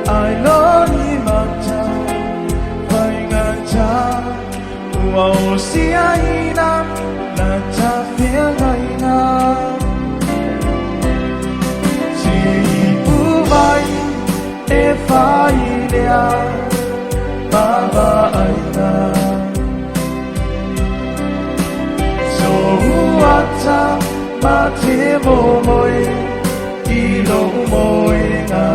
ai lo ni ma cha vai nga cha wa o si ai na na cha fia ngai na si pu vai e fai dia baba ai na so ata ma te mo moi i lo moi na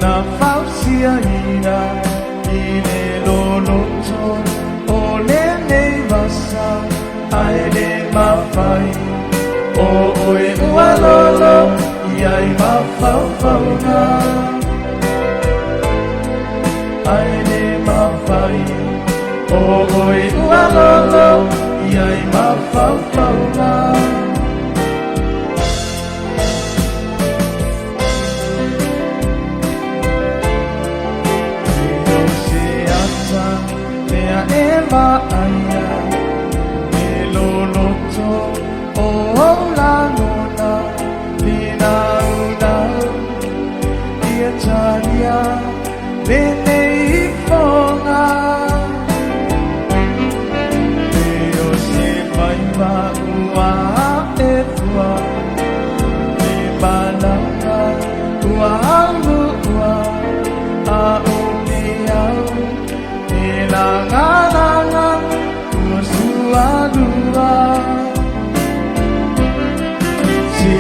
na fausia ina ine lo to o le nei vasa ai le ma fai o oi ua lo ai ma fau na ai le ma fai o oi ua lo ai ma fau na Ema aya e loloto o la nona dina una ia taria bene ifonga Eo se vai va ua e tua e bananga ua ua a unia la nga kusua dua si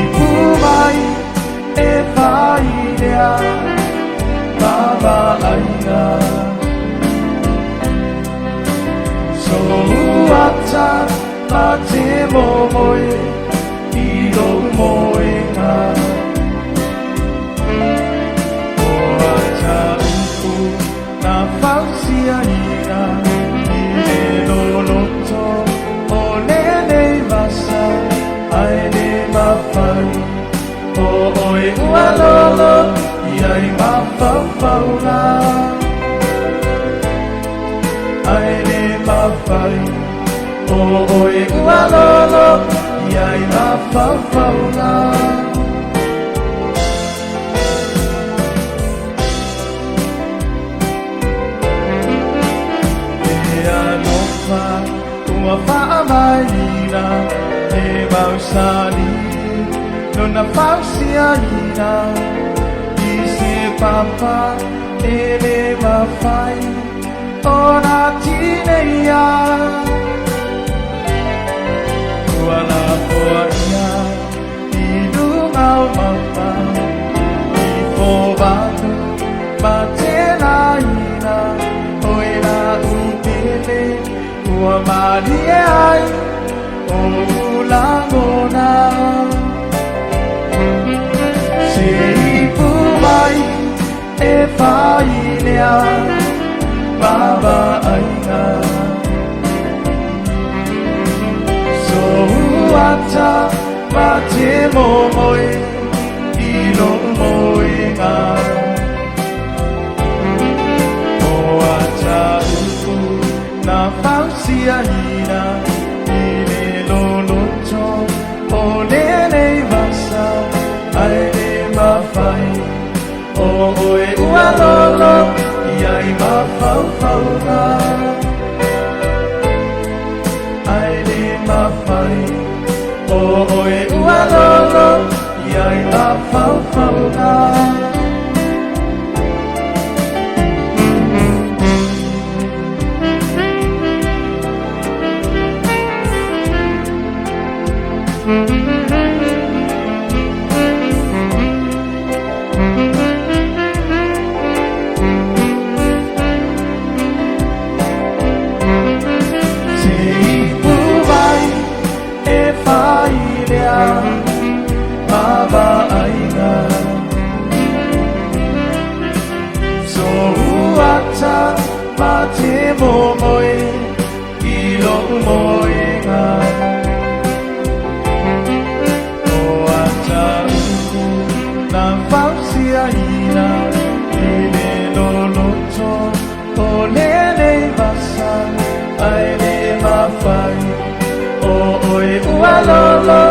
ipu mai e fai dia baba aina so ata ma te mo moi i lo moi nga na fausia ina ine loloto o le nei vasa ai le mafai o oi ua lolo iai mafau na ai le mafai o oi ua lolo iai mafau na ua whaamaina e mausani nona fausia ina i se papa e le mawhai o na tineia ua la poa ia i lungau mama i fōwanu ma tēnā ina oi la upele ua mali e ai o ulangona se ipu mai e whai lea baba aina so ata ma te mo moi i lo moi ngā o ata upu na fausia ina i le loloto o le nei vasa ai le mawhai o oe ua lolo iai mawhau na ai le mawhai o oe ua lolo iai mawhau na Baba aina so ata ma te mo moi i lo moi nga o ata na fausia ina i le loloto o le nei vasa ai le mawhai o oi ua lolo